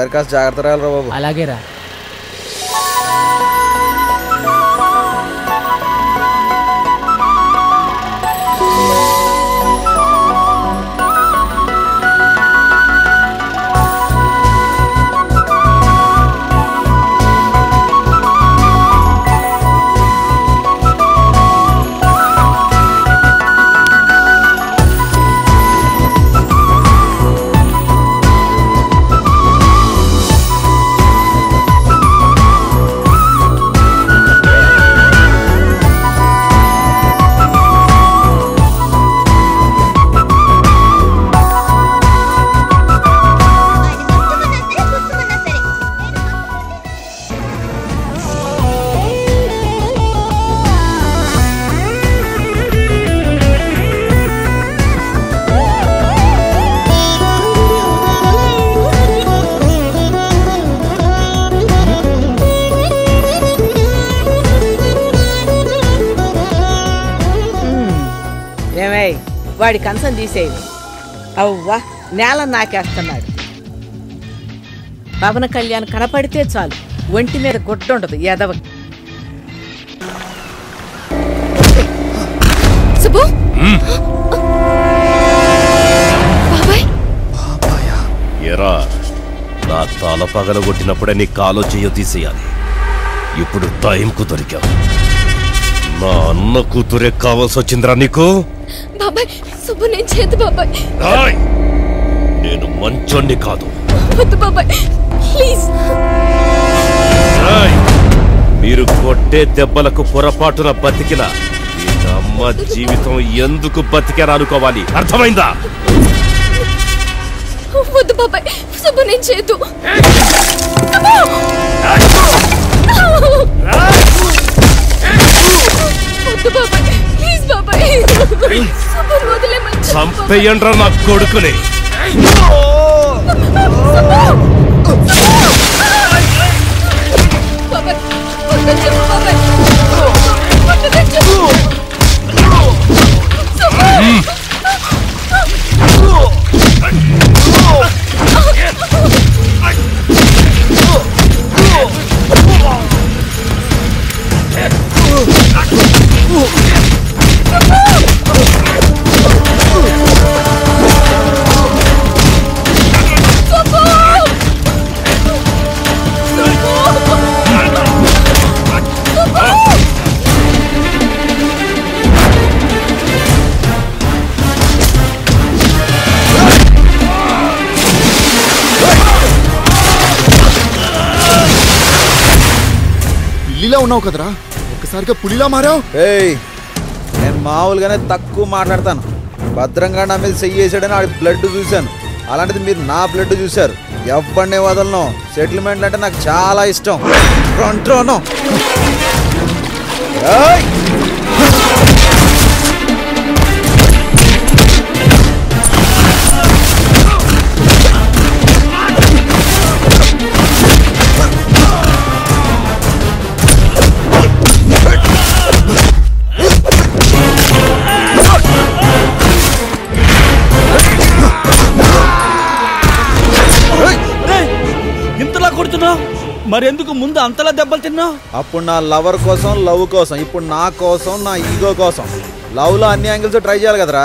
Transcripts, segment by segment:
ఈసారి కాస్త జాగ్రత్త రాయాలరా బాబు. అలాగేరా. వాడి కంచం తీసేది. అవ్వా నేల నాకేస్తున్నాడు. పవన్ కళ్యాణ్ కనపడితే చాలు ఒంటి మీద గుడ్డుండదు ఎదవ. ఎరా నా తల పగలగొట్టినప్పుడే నీ కాలో చెయ్య తీసేయాలి. ఇప్పుడు టైంకు దొరికావు. నా అన్న కూతురే కావాల్సి వచ్చిందిరా నీకు. బాబాయ్ సుబ్బు నేను చేతు బాబాయ్. నేను మంచోన్ని కాదు. వద్దు బాబాయ్ ప్లీజ్. మీరు కొట్టే దెబ్బలకు పొరపాటున బతికిన అమ్మ జీవితం ఎందుకు బతికారా అనుకోవాలి. అర్థమైందా? వద్దు బాబాయ్ సుబ్బు నేను చేతు. వద్దు బాబాయ్ ప్లీజ్ బాబాయ్. చంపేయండ్రా నా కొడుకుని. పులిలా ఉన్నావు కదరా, ఒక్కసారిగా పులిలా మారావు. నేను మామూలుగానే తక్కువ మాట్లాడతాను. భద్రంగా నా మీద చెయ్యి వేసాడని ఆడి బ్లడ్ చూశాను. అలాంటిది మీరు నా బ్లడ్ చూశారు. ఎవరినే వదలను. సెటిల్మెంట్లు అంటే నాకు చాలా ఇష్టం. మరెందుకు ముందు అంతలా దెబ్బలు తిన్నావు? అప్పుడు నా లవర్ కోసం, లవ్ కోసం, ఇప్పుడు నా కోసం, నా ఈగో కోసం. లవ్ లో అన్ని యాంగిల్స్ ట్రై చేయాలి కదరా.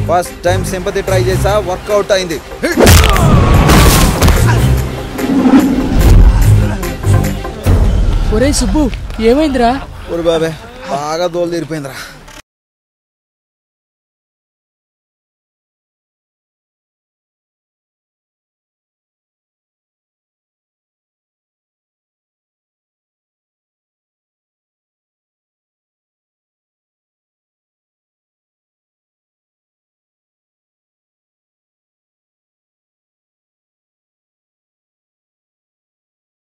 ఫస్ట్ టైం సింపతి ట్రై చేసా, వర్కౌట్ అయింది. ఒరే సుబ్బు ఏమైందిరా? ఒరే బాబే బాగా దోలు తీరిపోయిందిరా.